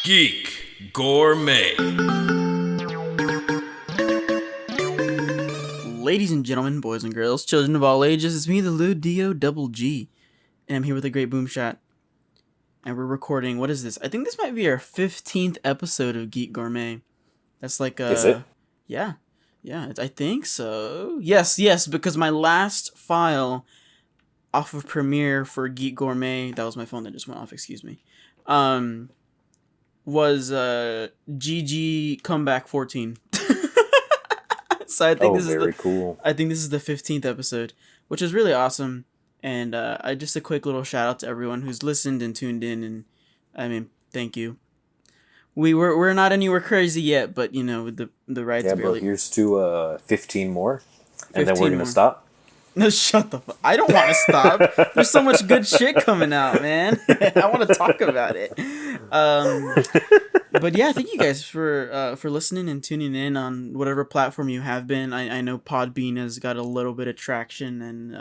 Geek Gourmet. Ladies and gentlemen, boys and girls, children of all ages, it's me, the Lou Dio Double G, and I'm here with a great boom shot. And we're recording, what is this? I think this might be our 15th episode of Geek Gourmet. That's like Is it? Yeah, I think so. Yes, because my last file off of Premiere for Geek Gourmet, that was my phone that just went off, excuse me, was GG Comeback 14. So I think cool. I think this is the 15th episode, which is really awesome. And I just a quick little shout out to everyone who's listened and tuned in, and I mean, thank you. We're not anywhere crazy yet, but you know, the rights barely. But here's to 15 more, and 15 then we're gonna more. stop. No, shut the fuck. I don't want to stop. There's so much good shit coming out, man. I want to talk about it. But yeah, thank you guys for listening and tuning in on whatever platform you have been. I know Podbean has got a little bit of traction, and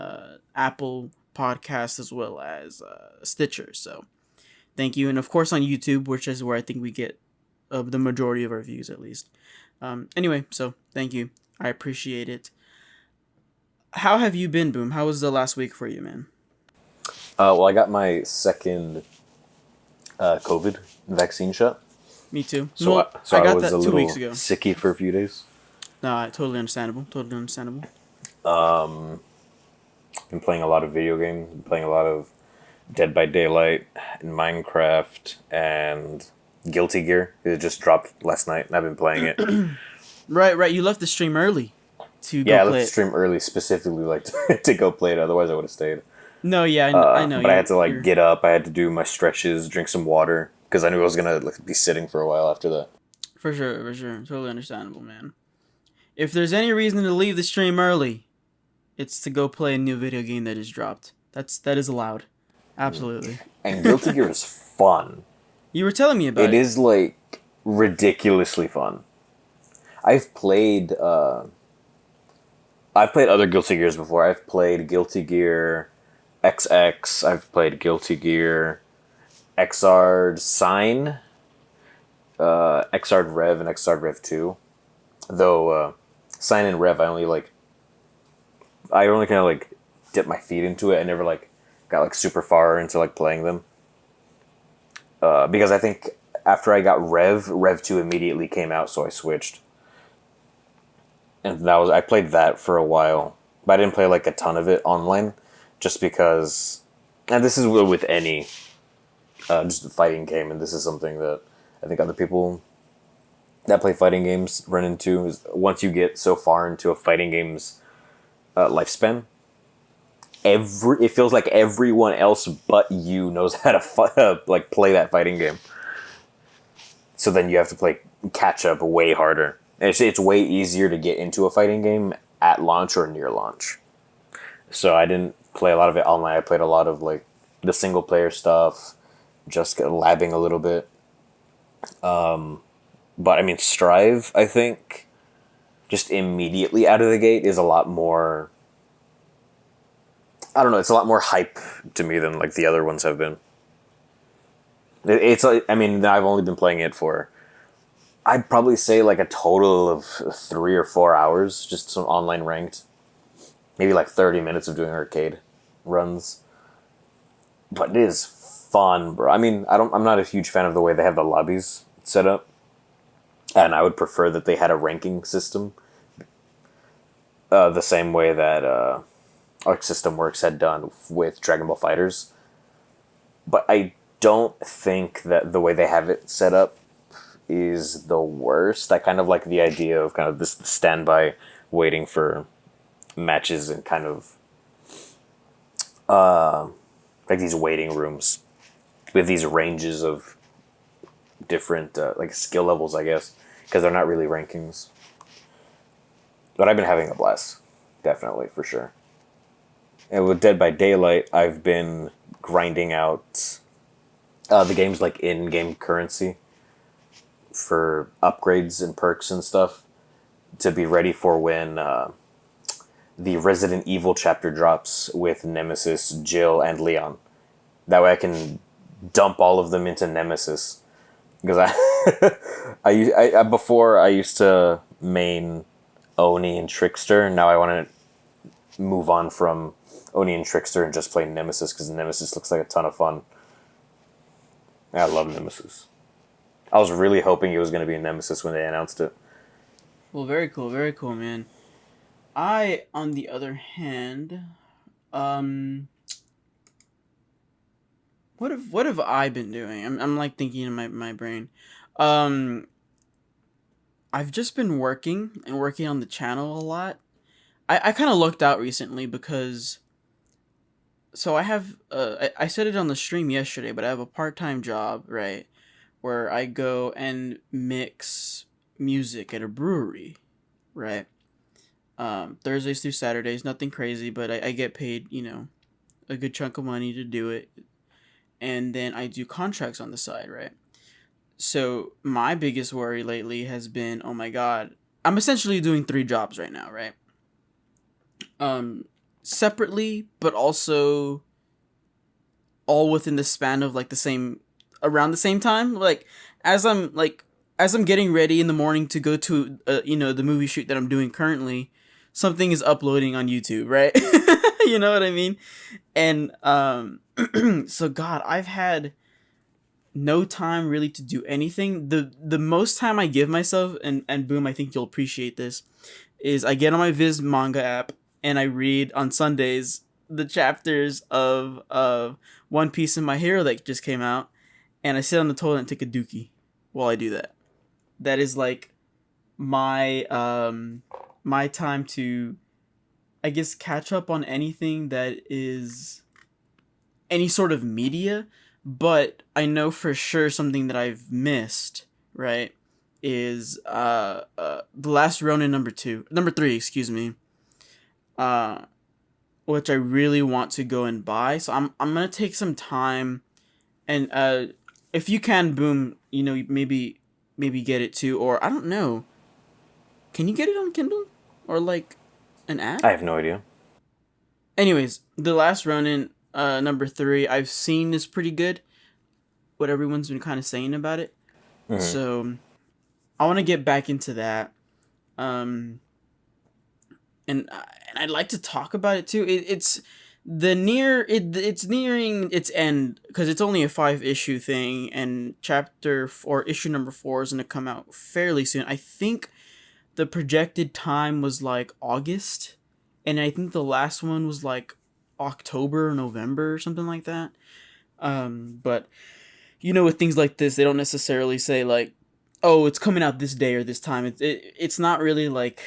Apple Podcasts as well as Stitcher. So thank you, and of course on YouTube, which is where I think we get the majority of our views, at least. Anyway, so thank you. I appreciate it. How have you been, Boom? How was the last week for you, man? Well, I got my second COVID vaccine shot. Me too. So well, I got was that a 2 little weeks ago. sicky for a few days. No, totally understandable. Been playing a lot of video games. Been playing a lot of Dead by Daylight and Minecraft and Guilty Gear. It just dropped last night, and I've been playing it. Right. You left the stream early to go Yeah, I play left the it. stream early specifically to go play it. Otherwise, I would have stayed. No, yeah, I know. But I had to get up. I had to do my stretches, drink some water, because I knew I was gonna be sitting for a while after that. For sure. Totally understandable, man. If there's any reason to leave the stream early, it's to go play a new video game that is dropped. That is allowed. Absolutely. And Guilty Gear is fun. You were telling me about it. It is ridiculously fun. I've played other Guilty Gears before. I've played Guilty Gear XX. I've played Guilty Gear Xrd Sign, Xrd Rev, and Xrd Rev 2. Though Sign and Rev, I only kind of dipped my feet into it. I never got super far into playing them. Because I think after I got Rev 2 immediately came out, so I switched. And I played that for a while, but I didn't play a ton of it online, just because. And this is with any just a fighting game, and this is something that I think other people that play fighting games run into. Is once you get so far into a fighting game's lifespan, it feels like everyone else but you knows how to play that fighting game. So then you have to catch up way harder. It's way easier to get into a fighting game at launch or near launch. So I didn't play a lot of it online. I played a lot of the single player stuff, just labbing a little bit. But I mean, Strive, I think, just immediately out of the gate is a lot more. I don't know. It's a lot more hype to me than the other ones have been. It's I mean, I've only been playing it for. I'd probably say a total of 3 or 4 hours, just some online ranked. Maybe 30 minutes of doing arcade runs. But it is fun, bro. I mean, I'm not a huge fan of the way they have the lobbies set up. And I would prefer that they had a ranking system. The same way that Arc System Works had done with Dragon Ball FighterZ. But I don't think that the way they have it set up is the worst. I kind of like the idea of kind of this standby waiting for matches and kind of these waiting rooms with these ranges of different skill levels, I guess, because they're not really rankings. But I've been having a blast, definitely, for sure. And with Dead by Daylight, I've been grinding out the game's in-game currency for upgrades and perks and stuff to be ready for when the Resident Evil chapter drops with Nemesis, Jill, and Leon. That way I can dump all of them into Nemesis because before I used to main Oni and Trickster, and now I want to move on from Oni and Trickster and just play Nemesis because Nemesis looks like a ton of fun. I love Nemesis. I was really hoping it was going to be a Nemesis when they announced it. Well, very cool, man. On the other hand, what have I been doing? I'm like thinking in my brain. Um, I've just been working on the channel a lot. I kind of looked out recently because so I have I said it on the stream yesterday, but I have a part-time job, right, where I go and mix music at a brewery, right? Thursdays through Saturdays, nothing crazy, but I get paid, a good chunk of money to do it. And then I do contracts on the side, right? So my biggest worry lately has been, oh my god, I'm essentially doing 3 jobs right now, right? Separately, but also all within the span of like around the same time. Like as I'm getting ready in the morning to go to the movie shoot that I'm doing currently, something is uploading on YouTube, right? You know what I mean? And so God, I've had no time really to do anything. The most time I give myself, and boom, I think you'll appreciate this, is I get on my Viz manga app and I read on Sundays the chapters of One Piece and My Hero that just came out, and I sit on the toilet and take a dookie while I do that. That is like my my time to, I guess, catch up on anything that is any sort of media. But I know for sure something that I've missed, right, is The Last Ronin number 3, excuse me, which I really want to go and buy. So I'm gonna take some time, and if you can, boom, maybe get it too, or I don't know. Can you get it on Kindle or like an app? I have no idea. Anyways, The Last Ronin number 3, I've seen is pretty good. What everyone's been kind of saying about it. Mm-hmm. So I want to get back into that. And I'd like to talk about it too. It's nearing its end because it's only a 5-issue thing, and issue number 4 is going to come out fairly soon. I think the projected time was like August, and I think the last one was like October or November or something like that. But with things like this, they don't necessarily say like, oh, it's coming out this day or this time. It's not really like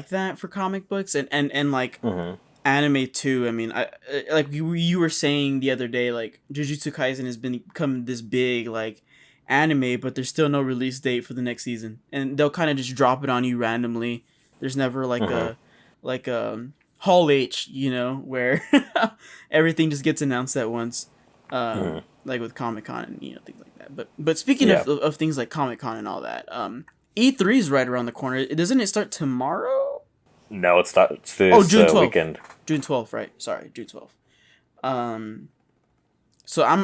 that for comic books and like mm-hmm. anime too. I mean, I like you were saying the other day, like Jujutsu Kaisen has become this big like anime, but there's still no release date for the next season, and they'll kind of just drop it on you randomly. There's never like mm-hmm. Hall H, where everything just gets announced at once, mm-hmm. like with Comic-Con and things like that. But speaking of things like Comic-Con and all that, E3 is right around the corner. Doesn't it start tomorrow? No, it starts this June 12th. Weekend. June 12th, right? Sorry, June 12th. So I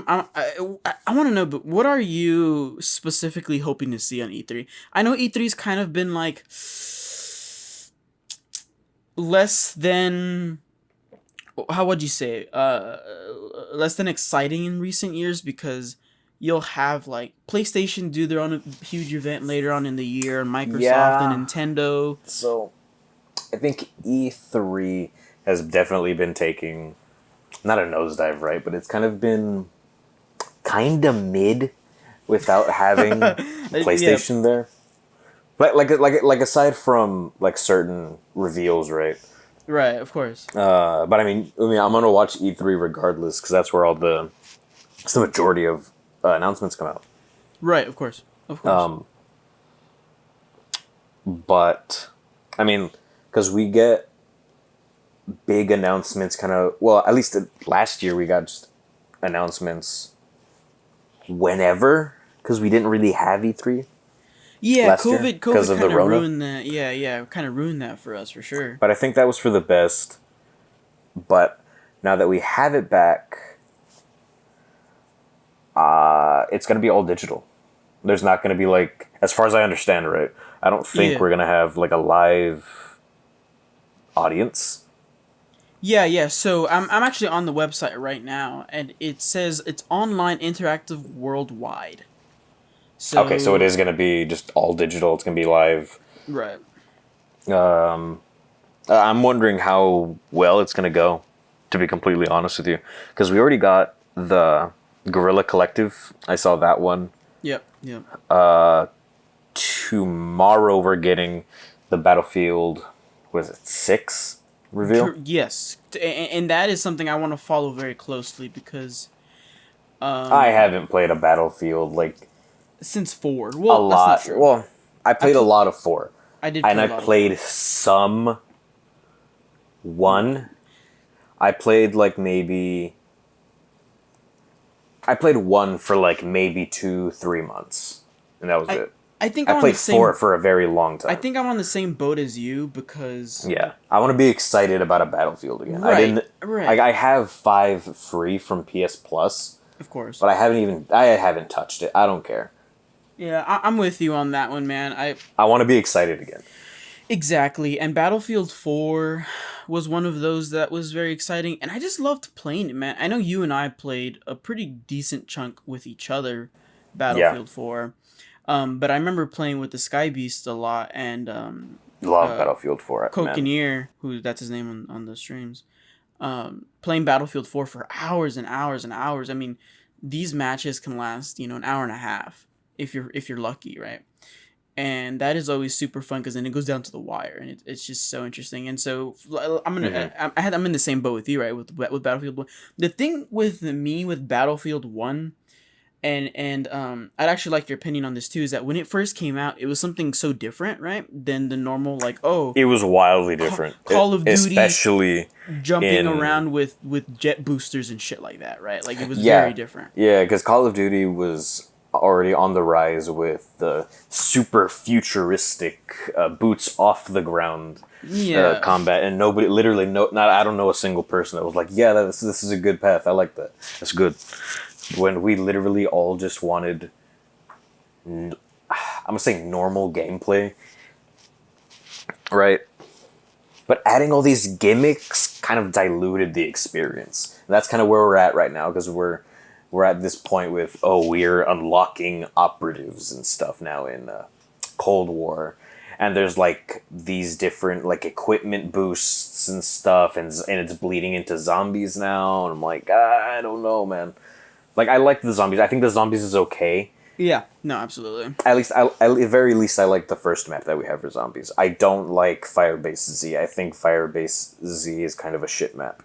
want to know, but what are you specifically hoping to see on E3? I know E3's kind of been like less than, how would you say, less than exciting in recent years, because you'll have like PlayStation do their own huge event later on in the year, and Microsoft and Nintendo. So I think E3 has definitely been taking, not a nosedive, right? But it's kind of been kind of mid without having PlayStation there. But like aside from like certain reveals, right? Right, of course. But I mean, I'm gonna watch E3 regardless because that's where it's the majority of announcements come out. Right, of course. But I mean, because we get big announcements, kind of. Well, at least last year we got just announcements whenever, because we didn't really have E3. Yeah, COVID kind of ruined that. Yeah, kind of ruined that for us, for sure. But I think that was for the best. But now that we have it back, it's going to be all digital. There's not going to be like, as far as I understand, right? I don't think we're going to have like a live audience. Yeah. So I'm actually on the website right now, and it says it's online interactive worldwide. So Okay, so it is going to be just all digital. It's going to be live. right. I'm wondering how well it's going to go, to be completely honest with you. Because we already got the Guerrilla Collective. I saw that one. Yep. Yep. Tomorrow we're getting the Battlefield, was it 6 reveal? Yes, and that is something I want to follow very closely because I haven't played a Battlefield like since 4. a Well, lot. that's not true. Well, I played a lot of 4. I did, and play I a lot of played some 1. I played like maybe. I played 1 for like maybe 2-3 months, and that was it. I think I I'm on played the same, 4 for a very long time. I think I'm on the same boat as you because Yeah, I want to be excited about a Battlefield again. Right. I have 5 free from PS Plus, of course. but I haven't touched it. I don't care. Yeah, I'm with you on that one, man. I want to be excited again. Exactly, and Battlefield 4 was one of those that was very exciting, and I just loved playing it, man. I know you and I played a pretty decent chunk with each other, Battlefield 4. But I remember playing with the Sky Beast a lot, and Love Battlefield 4. Man. Cocaneer, who that's his name on the streams, playing Battlefield 4 for hours and hours and hours. I mean, these matches can last, an hour and a half if you're lucky, right? And that is always super fun because then it goes down to the wire, and it's just so interesting. And so I'm in the same boat with you, right? With Battlefield 1. The thing with me with Battlefield 1. And I'd actually like your opinion on this too. Is that when it first came out, it was something so different, right? Than the normal It was wildly different. Call of Duty, especially jumping around with jet boosters and shit like that, right? Like it was very different. Yeah, because Call of Duty was already on the rise with the super futuristic boots off the ground combat, and nobody, literally, I don't know a single person that was like, yeah, this is a good path. I like that. That's good. When we literally all just wanted, I'm gonna say normal gameplay, right? But adding all these gimmicks kind of diluted the experience. And that's kind of where we're at right now, because we're at this point with, we're unlocking operatives and stuff now in Cold War. And there's like these different like equipment boosts and stuff, and it's bleeding into zombies now. And I'm like, I don't know, man. Like, I like the zombies. I think the zombies is okay. Yeah, no, absolutely. At least, at the very least, I like the first map that we have for zombies. I don't like Firebase Z. I think Firebase Z is kind of a shit map.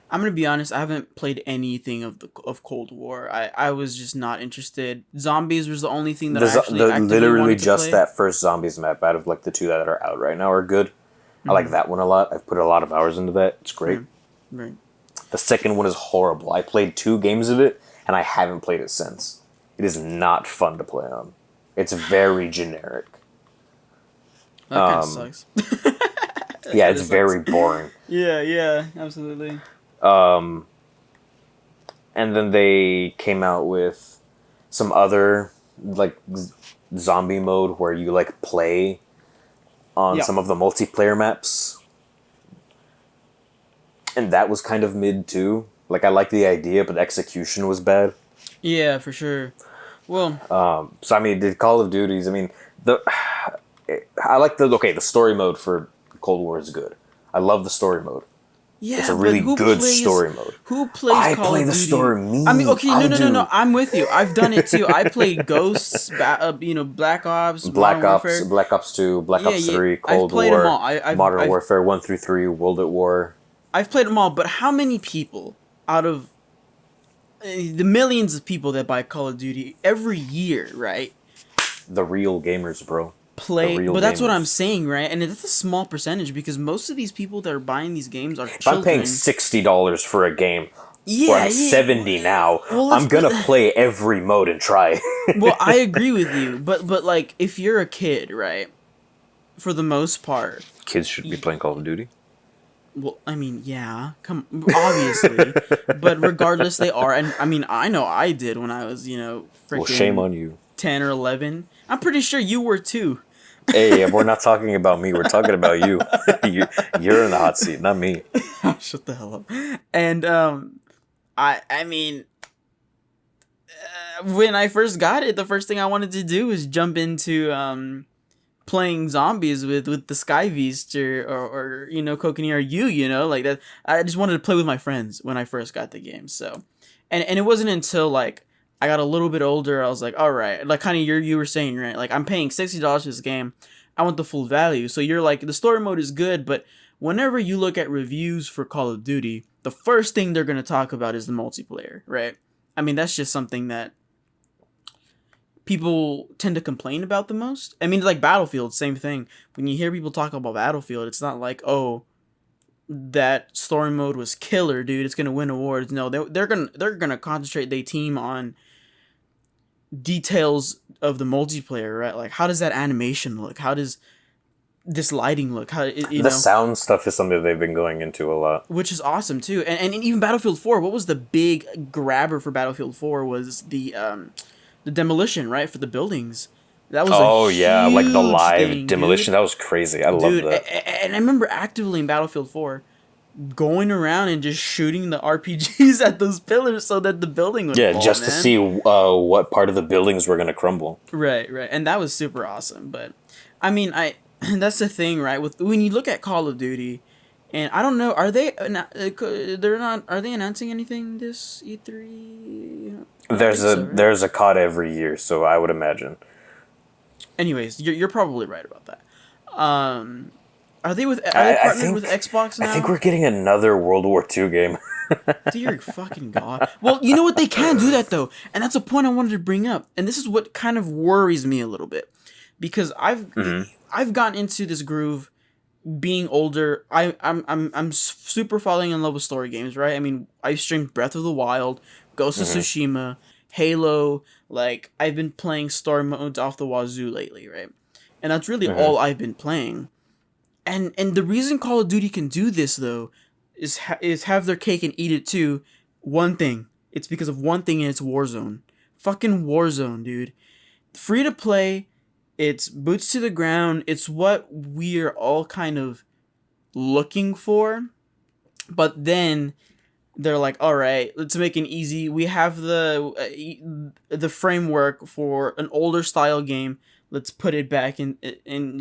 I'm gonna be honest. I haven't played anything of Cold War. I was just not interested. Zombies was the only thing that I actually actively literally wanted to just play. that first zombies map out of like the 2 that are out right now are good. I like that one a lot. I've put a lot of hours into that. It's great. Right. The second one is horrible. I played 2 games of it, and I haven't played it since. It is not fun to play on. It's very generic. That kind of sucks. Yeah, it's very boring. Yeah, absolutely. And then they came out with some other like zombie mode where you like play on some of the multiplayer maps. And that was kind of mid too. Like, I like the idea, but the execution was bad. Yeah, for sure. Well, so I mean, the Call of Duties. I mean, I like the story mode for Cold War is good. I love the story mode. yeah, It's a really good story mode. Who plays I Call play of the Duty? story. Me, I mean, okay, I no. do. I'm with you. I've done it too. I played Ghosts, Black Ops, Modern Warfare. Black Ops 2, Black Ops 3, Cold I've played War, them all. Modern Warfare 1 through 3, World at War. I've played them all, but how many people out of the millions of people that buy Call of Duty every year, right? The real gamers, bro. Play, but that's what I'm saying, right? And that's a small percentage because most of these people that are buying these games are If children. I'm paying $60 for a game, Yeah, or I'm 70 now, Well, I'm gonna play every mode and try. Well, I agree with you, but like if you're a kid, right? For the most part, Kids should be playing Call of Duty. well, I mean, yeah, obviously, but regardless, they are, and I mean, I know I did when I was, freaking. Well, shame on you. 10 or 11. I'm pretty sure you were too. Hey, we're not talking about me. We're talking about you. You're in the hot seat, not me. Shut the hell up. And I mean, when I first got it, the first thing I wanted to do was jump into playing zombies with the Sky Beast or you know, Kokanee or you know, like that. I just wanted to play with my friends when I first got the game. So, and it wasn't until like I got a little bit older, I was like, all right, like kind of you were saying, right? Like I'm paying $60 for this game, I want the full value. So you're like, the story mode is good, but whenever you look at reviews for Call of Duty, the first thing they're gonna talk about is the multiplayer, right? I mean, that's just something that people tend to complain about the most. I mean, like Battlefield, same thing. When you hear people talk about Battlefield, it's not like, oh, that story mode was killer, dude. It's gonna win awards. No, they're gonna concentrate their team on details of the multiplayer, right? Like, how does that animation look? How does this lighting look? How the sound stuff is something they've been going into a lot, which is awesome too. And even Battlefield 4. What was the big grabber for Battlefield 4 was the demolition, right, for the buildings. That was like the live thing, demolition. dude. That was crazy. I love that. And I remember actively in Battlefield 4 going around and just shooting the RPGs at those pillars so that the building would fall, just to see what part of the buildings were going to crumble. Right. And that was super awesome. But I mean, that's the thing, right? With when you look at Call of Duty, and I don't know, are they announcing anything this E3? There's a COD every year, so I would imagine. Anyways, you're probably right about that. Are they partnered with Xbox now? I think we're getting another World War II game. Dear fucking God. Well, you know what? They can do that though, and that's a point I wanted to bring up. And this is what kind of worries me a little bit, because I've gotten into this groove. Being older, I'm super falling in love with story games, right? I mean, I streamed Breath of the Wild, Ghost of Tsushima, Halo. Like, I've been playing story modes off the wazoo lately, right? And that's really all I've been playing. And the reason Call of Duty can do this though is have their cake and eat it too. One thing, it's because of one thing, and it's Warzone. Fucking Warzone, dude. Free to play. It's boots to the ground. It's what we're all kind of looking for. But then they're like, all right, let's make it easy. We have the framework for an older style game. Let's put it back and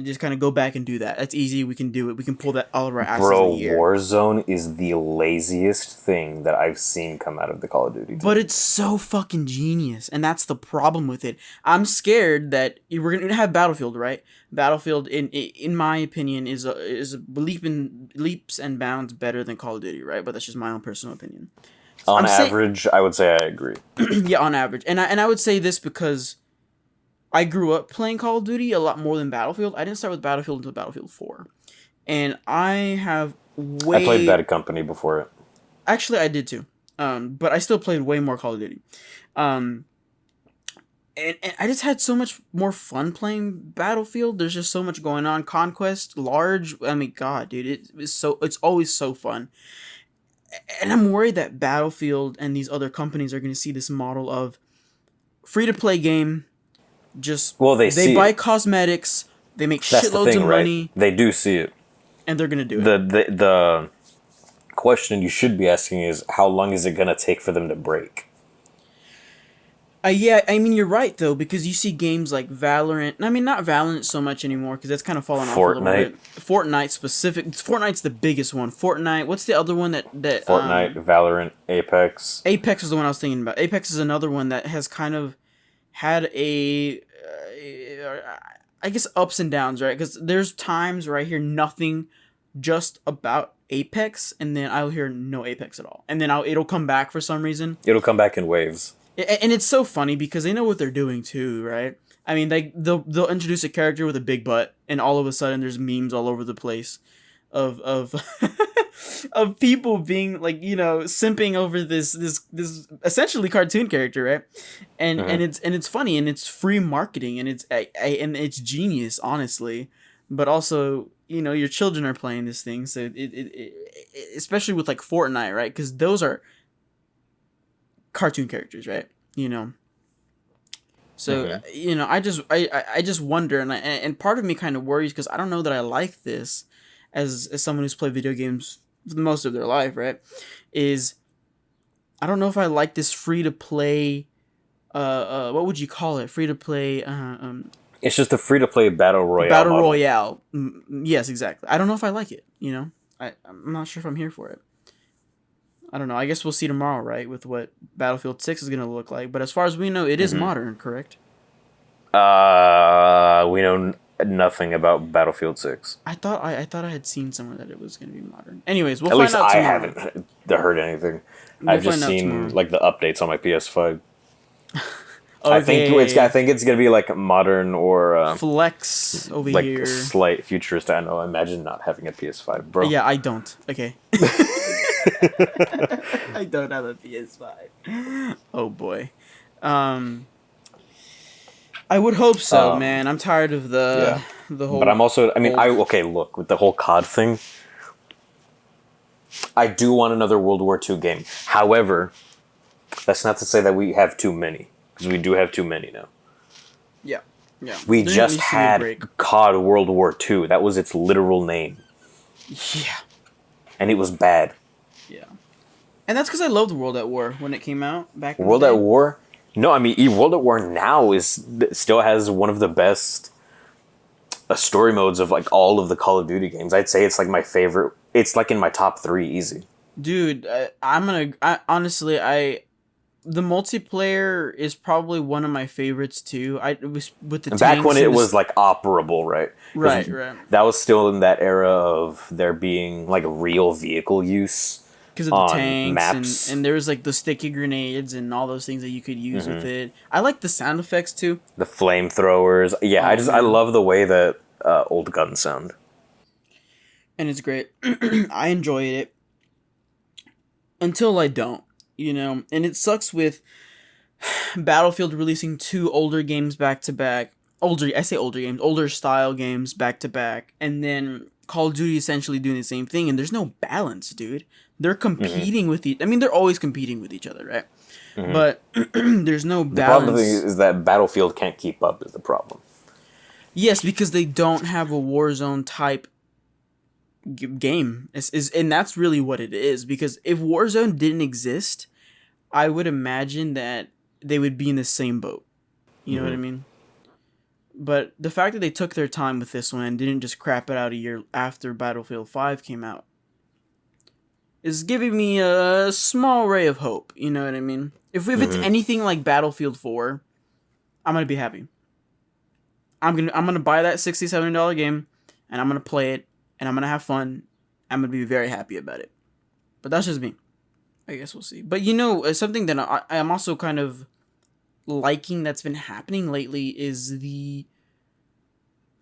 just kind of go back and do that. That's easy. We can do it. We can pull that all of our asses a year. Warzone is the laziest thing that I've seen come out of the Call of Duty team. But it's so fucking genius, and that's the problem with it. I'm scared that we're gonna have Battlefield, right? Battlefield, in my opinion, is a leaps and bounds better than Call of Duty, right? But that's just my own personal opinion. On average, I would say I agree. Yeah, on average, and I would say this because I grew up playing Call of Duty a lot more than Battlefield. I didn't start with Battlefield until Battlefield 4. And I have I played Bad Company before it. Actually, I did too. But I still played way more Call of Duty. And I just had so much more fun playing Battlefield. There's just so much going on. Conquest, large. I mean, God, dude, it's always so fun. And I'm worried that Battlefield and these other companies are going to see this model of free-to-play game. They buy cosmetics, they make shitloads of money. Right? They do see it, and they're gonna do it. The question you should be asking is, how long is it gonna take for them to break? Yeah, I mean, you're right though, because you see games like Valorant. I mean, not Valorant so much anymore because that's kind of fallen off a little bit. Fortnite specific. Fortnite's the biggest one. Fortnite. What's the other one that Fortnite, Valorant, Apex. Apex is the one I was thinking about. Apex is another one that has kind of had I guess ups and downs, right? Because there's times where I hear nothing just about Apex, and then I'll hear no Apex at all, and then it'll come back for some reason. It'll come back in waves, and it's so funny because they know what they're doing too, right? I mean, they'll introduce a character with a big butt, and all of a sudden there's memes all over the place of of people being like, you know, simping over this essentially cartoon character, right? And it's funny, and it's free marketing, and it's genius, honestly. But also, you know, your children are playing this thing, so it especially with like Fortnite, right? Because those are cartoon characters, right? You know. So I just wonder, and part of me kind of worries because I don't know that I like this, as someone who's played video games for most of their life, right? Is I don't know if I like this free to play. What would you call it? Free to play. It's just a free to play battle royale. Battle model. royale. Yes, exactly. I don't know if I like it. I'm not sure if I'm here for it. I don't know. I guess we'll see tomorrow, right? With what Battlefield 6 is gonna look like. But as far as we know, it is modern, correct? We know nothing about Battlefield 6. I thought I had seen somewhere that it was gonna be modern. Anyways, we'll At find least out I tomorrow. haven't heard anything. We'll I've just find out seen tomorrow. like the updates on my PS5. Okay. I think it's gonna be like modern or Flex over like here. slight futuristic. I know. Imagine not having a PS5, bro. Yeah, I don't. Okay. I don't have a PS5. Oh boy. I would hope so, man. I'm tired of the whole. But I'm also. I mean, look, with the whole COD thing, I do want another World War II game. However, that's not to say that we have too many, because we do have too many now. Yeah. We There just needs to be a had break. COD World War II. That was its literal name, Yeah. and it was bad. Yeah. And that's because I loved World at War when it came out back in World the day. at War? No, I mean World at War now still has one of the best story modes of like all of the Call of Duty games. I'd say it's like my favorite. It's like in my top 3 easy. Dude, honestly, the multiplayer is probably one of my favorites too. It was with the And tanks back when and it the was like operable, right? 'Cause right. That was still in that era of there being like real vehicle use. Because of the on tanks maps. and there was like the sticky grenades and all those things that you could use with it. I like the sound effects too. The flamethrowers. Yeah, I man. love the way that old guns sound. And it's great. I enjoyed it until I don't, and it sucks with Battlefield releasing 2 older games back to back. Older style games back to back, and then Call of Duty essentially doing the same thing, and there's no balance, dude. They're competing with I mean, they're always competing with each other, right? But there's no The problem balance. is that Battlefield can't keep up is the problem. Yes, because they don't have a Warzone type game. And that's really what it is. Because if Warzone didn't exist, I would imagine that they would be in the same boat. You know what I mean? But the fact that they took their time with this one and didn't just crap it out a year after Battlefield 5 came out is giving me a small ray of hope. You know what I mean? If it's anything like Battlefield 4, I'm gonna be happy. I'm gonna buy that $60, $70 game, and I'm gonna play it, and I'm gonna have fun. I'm gonna be very happy about it. But that's just me. I guess we'll see. But something that I am also kind of liking that's been happening lately is the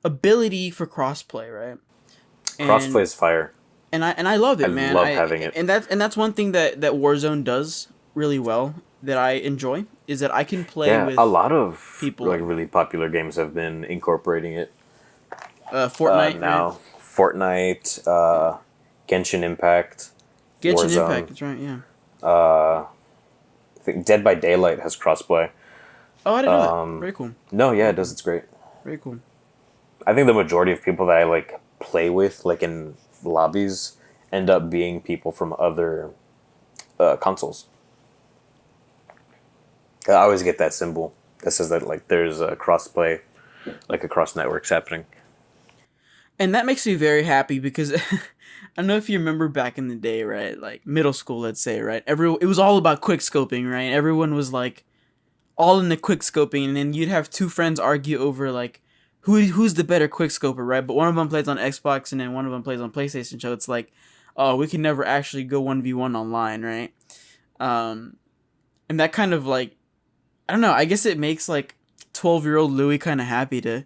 ability for crossplay, right? Crossplay is fire. And I love it, man. I love having it. And that's one thing that Warzone does really well that I enjoy is that I can play with a lot of people. like really popular games have been incorporating it. Fortnite now. right? Fortnite, Genshin Impact, Genshin Warzone. Impact, that's right, yeah. I think Dead by Daylight has crossplay. Oh, I didn't know that. Very cool. No, yeah, it does. It's great. Very cool. I think the majority of people that I like play with, like in lobbies, end up being people from other consoles. I always get that symbol that says that like there's a crossplay, like across networks happening. And that makes me very happy because I don't know if you remember back in the day, right? Like middle school, let's say, right? It was all about quick scoping, right? Everyone was like all in the quick scoping, and then you'd have 2 friends argue over like who's the better quick scoper, right? But one of them plays on Xbox and then one of them plays on PlayStation. So it's like, oh, we can never actually go 1v1 online, right? And that kind of like, I don't know, I guess it makes like 12-year-old Louis kind of happy to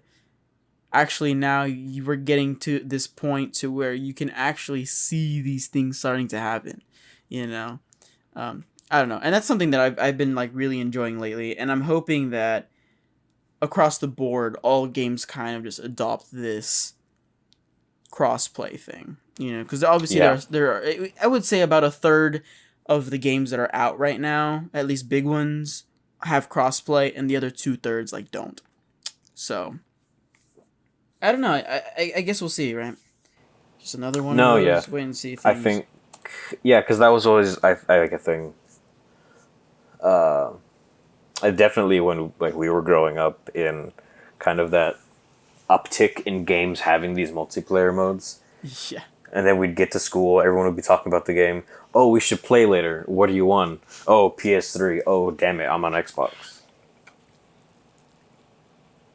actually now you were getting to this point to where you can actually see these things starting to happen, I don't know. And that's something that I've been like really enjoying lately. And I'm hoping that across the board, all games kind of just adopt this cross-play thing, because obviously there are, I would say about a third of the games that are out right now, at least big ones, have crossplay, and the other 2/3 like don't. So I don't know. I guess we'll see, right? Just another one. No, of those yeah. wait and see things. I think, yeah, because that was always I like a thing. I definitely when like we were growing up in kind of that uptick in games having these multiplayer modes. Yeah. And then we'd get to school, everyone would be talking about the game. Oh, we should play later. What do you want? Oh, PS3. Oh, damn it, I'm on Xbox.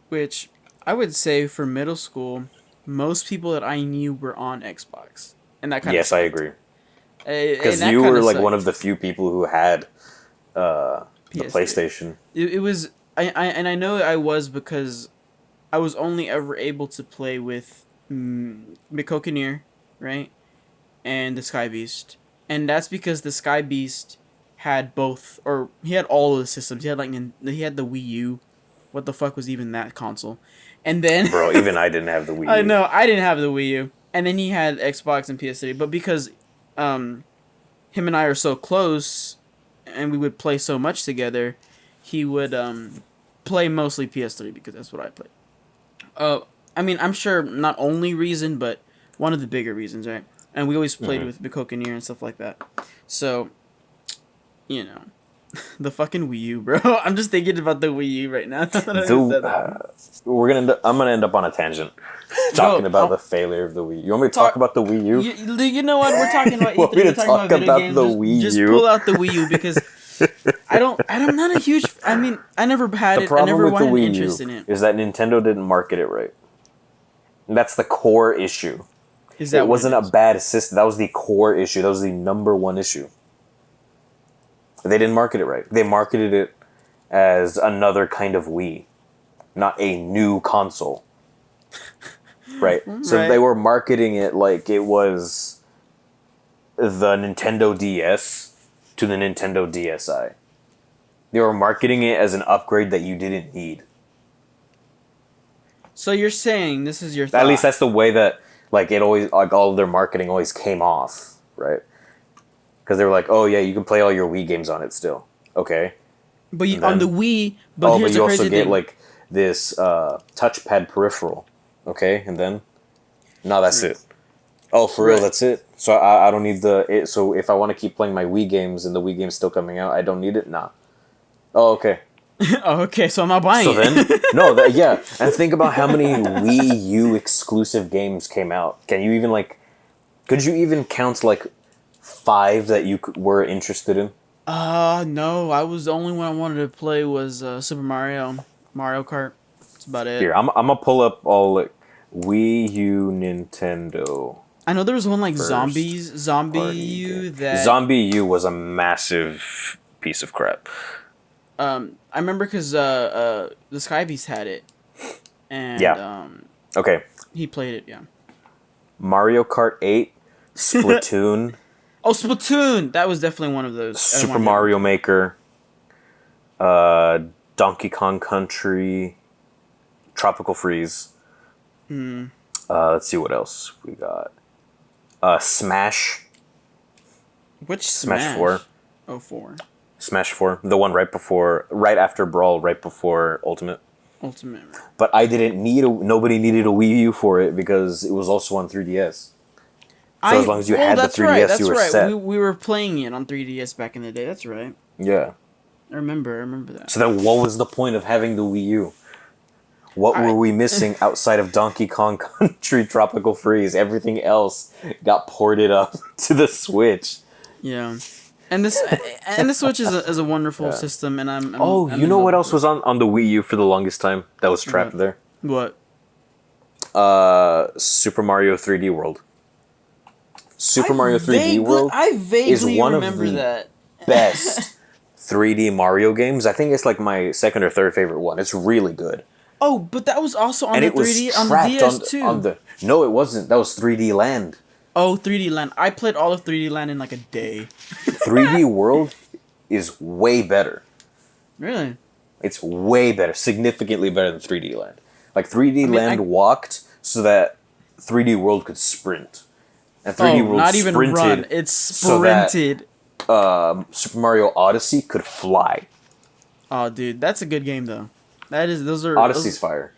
Which I would say for middle school, most people that I knew were on Xbox, and that kind of Yes, I agree. Because And you that kinda were like sucked. one of the few people who had the PS3. PlayStation. It was I know I was because I was only ever able to play with Mikokinir, right, and the Sky Beast, and that's because the Sky Beast had both, or he had all of the systems. He had he had the Wii U. What the fuck was even that console? And then Bro, even I didn't have the Wii U. I know I didn't have the Wii U, and then he had Xbox and PS3. But because him and I are so close, and we would play so much together, he would play mostly PS3 because that's what I played. I mean, I'm sure not only reason, but one of the bigger reasons, right? And we always played with Mikokinir and stuff like that. So, you know, the fucking Wii U, bro. I'm just thinking about the Wii U right now. I'm gonna end up on a tangent talking about the failure of the Wii. You want me to talk about the Wii U? You know what? We're talking about Want E3. me to We're talking talk video about games. the Wii Just U? pull out the Wii U because I'm not a huge. I mean, I never had The it. I problem never with the had an Wii interest U in it. is that Nintendo didn't market it right. That's the core issue. Is that it wasn't a bad system. That was the core issue. That was the number one issue. They didn't market it right. They marketed it as another kind of Wii, not a new console. Right? So Right. they were marketing it like it was the Nintendo DS to the Nintendo DSi. They were marketing it as an upgrade that you didn't need. So you're saying this is your thought? At least that's the way that like it always like all of their marketing always came off, right? Because they were like, "Oh yeah, you can play all your Wii games on it still." Okay. But on the Wii, but here's but you the also crazy get thing. like this touchpad peripheral. Okay, and then no, that's it. Oh, for real, that's it. So I don't need so if I want to keep playing my Wii games and the Wii game's still coming out, I don't need it. Nah. Oh, okay. Oh, okay, so I'm not buying So it. then, no, yeah, and think about how many Wii U exclusive games came out. Can you even could you even count like 5 that you were interested in? No, the only one I wanted to play was Super Mario Kart. That's about it. Here, I'm gonna pull up all like Wii U Nintendo. I know there was one like Zombie party U game. that Zombie U was a massive piece of crap. I remember because the Sky Beast had it, and Okay, he played it. Yeah. Mario Kart 8, Splatoon, Oh, Splatoon! That was definitely one of those. Super Mario Maker, Donkey Kong Country, Tropical Freeze. Let's see what else we got. Smash. Which Smash 4. Oh, 4. Smash 4, the one right after Brawl, right before Ultimate. Ultimate. But I didn't nobody needed a Wii U for it because it was also on 3DS. So as long as you had the 3DS, you were set. We were playing it on 3DS back in the day. That's right. Yeah. I remember that. So then what was the point of having the Wii U? What were we missing outside of Donkey Kong Country Tropical Freeze? Everything else got ported up to the Switch. Yeah. And the Switch is a wonderful system, and I'm you know what else was on the Wii U for the longest time that was trapped there? What? Super Mario 3D World. Mario 3D World I vaguely is one remember of the that. best 3D Mario games. I think it's like my second or third favorite one. It's really good. Oh, but that was also on And the it was 3D on the trapped DS too. No, it wasn't. That was 3D Land. Oh, 3D Land. I played all of 3D Land in like a day. 3D World is way better. Really? It's way better, significantly better than 3D Land. Like 3D Land walked so that 3D World could sprint. And 3D World not even sprinted run. It's sprinted. So that, Super Mario Odyssey could fly. Oh, dude, that's a good game though. Those are Odyssey's fire.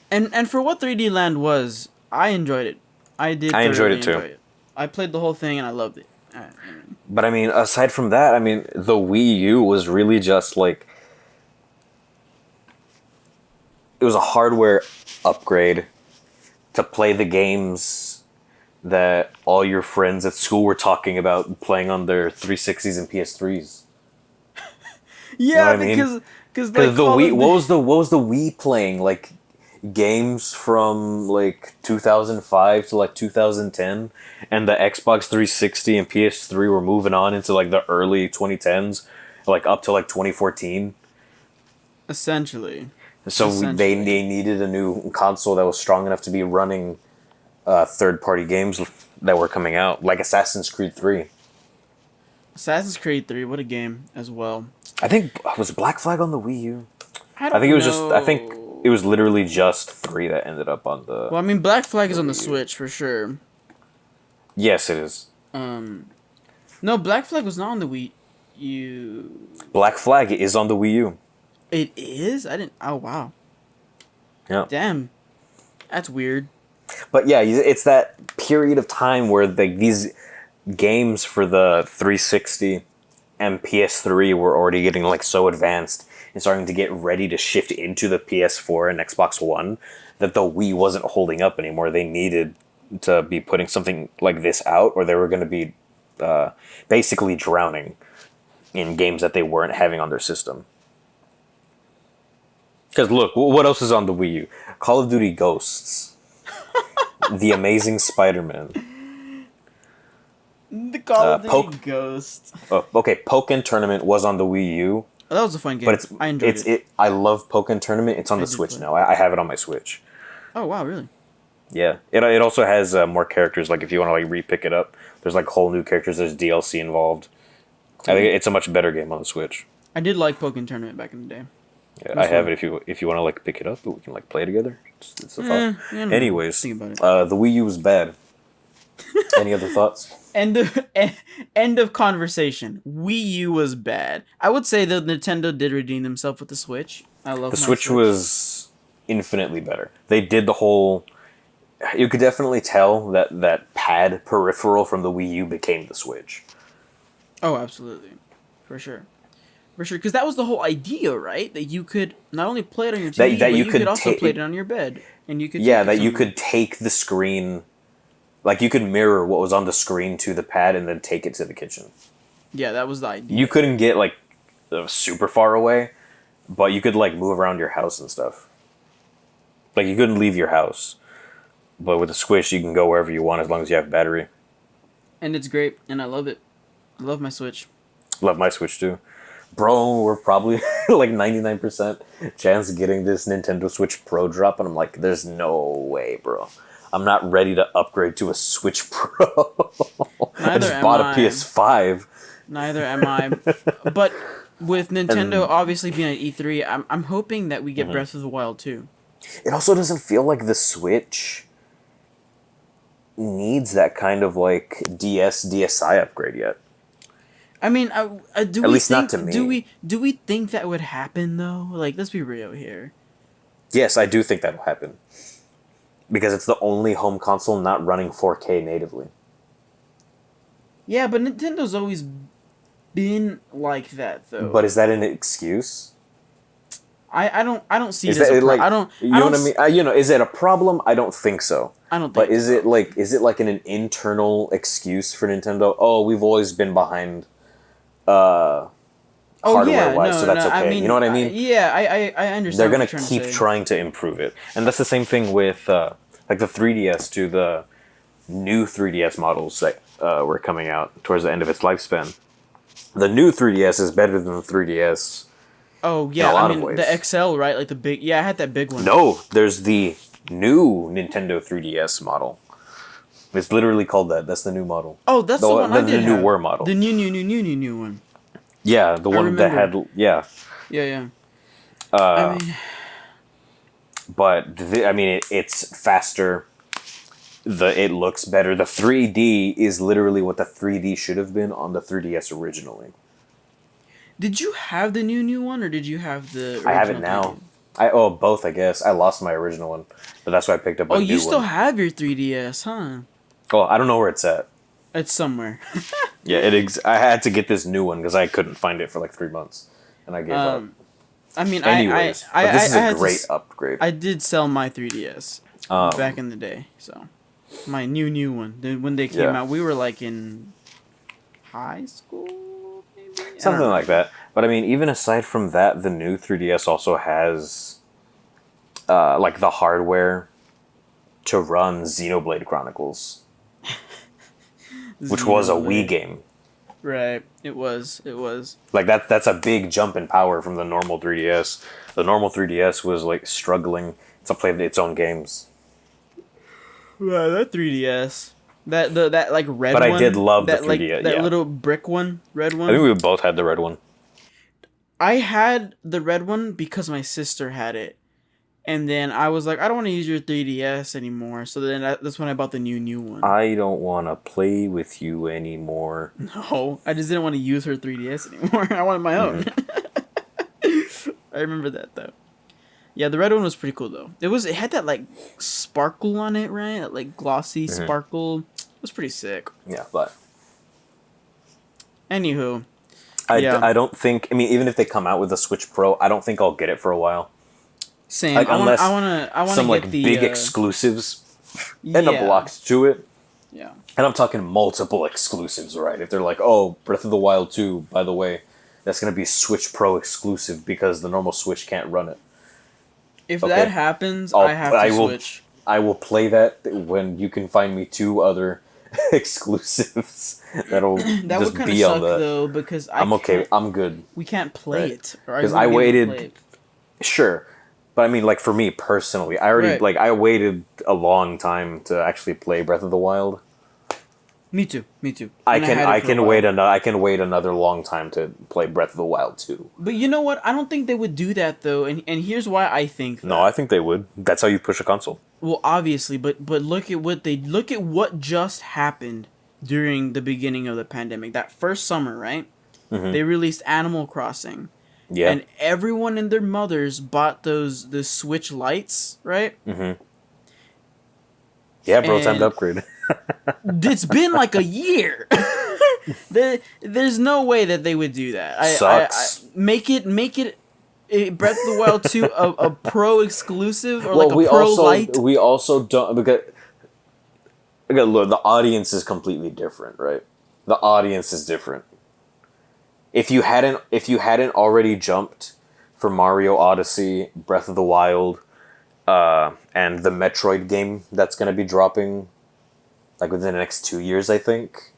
And for what 3D Land was, I enjoyed it. I did. I enjoyed it too. Enjoy it. I played the whole thing and I loved it. But I mean, aside from that, I mean, the Wii U was really just like, it was a hardware upgrade to play the games that all your friends at school were talking about playing on their 360s and PS3s. Yeah, I mean? because like The Wii, what was the Wii playing? Like games from like 2005 to like 2010, and the Xbox 360 and PS3 were moving on into like the early 2010s, like up to like 2014. Essentially. So they needed a new console that was strong enough to be running third-party games that were coming out, like Assassin's Creed 3. Assassin's Creed 3, what a game as well. I think was Black Flag on the Wii U. I think it was just. I think it was literally just 3 that ended up on the. Well, I mean, Black Flag is on the Switch for sure. Yes, it is. No, Black Flag was not on the Wii U. Black Flag is on the Wii U. It is? I didn't. Oh wow. Yeah. Damn. That's weird. But yeah, it's that period of time where these games for the 360 and PS3 were already getting like so advanced and starting to get ready to shift into the PS4 and Xbox One that the Wii wasn't holding up anymore. They needed to be putting something like this out, or they were going to be basically drowning in games that they weren't having on their system. Because look, what else is on the Wii U? Call of Duty Ghosts. The Amazing Spider-Man. The Call of Duty Ghost. Okay, Pokken Tournament was on the Wii U. Oh, that was a fun game. But I enjoyed it. I love Pokken Tournament. It's on the Switch now. I have it on my Switch. Oh, wow, really? Yeah. It also has more characters. Like, if you want to like re-pick it up, there's like whole new characters. There's DLC involved. Cool. I think it's a much better game on the Switch. I did like Pokken Tournament back in the day. Yeah, I have it if you want to like pick it up, but we can like play together. It's a thought. Yeah, anyways, think about it. The Wii U was bad. Any other thoughts? End of conversation. Wii U was bad. I would say that Nintendo did redeem themselves with the Switch. I love the Switch was infinitely better. They did the whole. You could definitely tell that pad peripheral from the Wii U became the Switch. Oh, absolutely, for sure. For sure, because that was the whole idea, right? That you could not only play it on your TV, but you could also play it on your bed, and you could you could take the screen, like you could mirror what was on the screen to the pad, and then take it to the kitchen. Yeah, that was the idea. You couldn't get like super far away, but you could like move around your house and stuff. Like you couldn't leave your house, but with the Switch, you can go wherever you want as long as you have battery. And it's great, and I love it. I love my Switch. Love my Switch too. Bro, we're probably like 99% chance of getting this Nintendo Switch Pro drop, and I'm like, there's no way, bro. I'm not ready to upgrade to a Switch Pro. I just bought a PS5. Neither am I. But with Nintendo obviously being at E3, I'm hoping that we get Breath of the Wild too. It also doesn't feel like the Switch needs that kind of like DSi upgrade yet. I mean, do we think, not to me. Do we think that would happen though? Like, let's be real here. Yes, I do think that will happen. Because it's the only home console not running 4K natively. Yeah, but Nintendo's always been like that though. But is that an excuse? I don't see it as a like, I don't. You know what I mean? Is it a problem? I don't think so. I don't think. But is it like an internal excuse for Nintendo? Oh, we've always been behind. Hardware-wise, so that's okay. I mean, you know what I mean? I understand. They're gonna keep trying to improve it, and that's the same thing with like the 3DS to the new 3DS models that were coming out towards the end of its lifespan. The new 3DS is better than the 3DS. Oh yeah, I mean the XL, right? Like the big. Yeah, I had that big one. No, there's the new Nintendo 3DS model. It's literally called that. That's the new model. Oh, that's the one I did have. The newer model. The new one. Yeah, the one that had... Yeah. Yeah. I mean... But, it's faster. It looks better. The 3D is literally what the 3D should have been on the 3DS originally. Did you have the new one, or did you have the original I have it now. 3DS? Both, I guess. I lost my original one, but that's why I picked up a Oh, new you still one. have your 3DS, huh? Oh, I don't know where it's at. It's somewhere. Yeah, I had to get this new one because I couldn't find it for like 3 months, and I gave up. I mean, Anyways, but this is a great upgrade. I did sell my 3DS back Um, in the day, so my new one. When they came Yeah. out, we were like in high school, maybe. I don't Something know. like that. But I mean, even aside from that, the new 3DS also has like the hardware to run Xenoblade Chronicles, which was a Wii Xenoblade. game. Right. It was. Like that's a big jump in power from the normal 3DS. The normal 3DS was like struggling to play its own games. Right, that 3DS. That like red But one. I did love the that 3DS, that yeah. little brick one, red I one. think we both had the red one. I had the red one because my sister had it. And then I was like, I don't want to use your 3DS anymore. So then that's when I bought the new one. I don't want to play with you anymore. No, I just didn't want to use her 3DS anymore. I wanted my own. I remember that though. Yeah, the red one was pretty cool though. It had that like sparkle on it, right? That, like glossy sparkle. It was pretty sick. Yeah, but Anywho, I don't think. I mean, even if they come out with a Switch Pro, I don't think I'll get it for a while. same. Like, unless I want to some get like the big exclusives end up yeah. locked to it. Yeah. And I'm talking multiple exclusives, right? If they're like, oh, Breath of the Wild 2, by the way, that's going to be Switch Pro exclusive because the normal Switch can't run it. If Okay. that happens, I have to switch. I will play that when you can find me 2 other exclusives that'll That just would kind of be on suck that. though because I'm okay. can't- I'm good. We can't play Right. it. Or 'Cause wouldn't I be able to waited- play it. Sure. But I mean, like, for me personally, I already, Right. like, I waited a long time to actually play Breath of the Wild. Me too. I And had it can for a while. I can wait another long time to play Breath of the Wild 2. But you know what? I don't think they would do that though, and here's why I think that. No, I think they would. That's how you push a console. Well, obviously, but look at what just happened during the beginning of the pandemic. That first summer, right? Mhm. They released Animal Crossing, Yeah. and everyone and their mothers bought the Switch lights, right? Yeah, bro, time and- to upgrade. It's been like a year. There's no way that they would do that. Sucks. Make it Breath of the Wild 2 a pro exclusive or like a pro light. we also don't because look, the audience is completely different, right? The audience is different. If you hadn't already jumped for Mario Odyssey, Breath of the Wild, and the Metroid game that's going to be dropping like within the next 2 years, I think.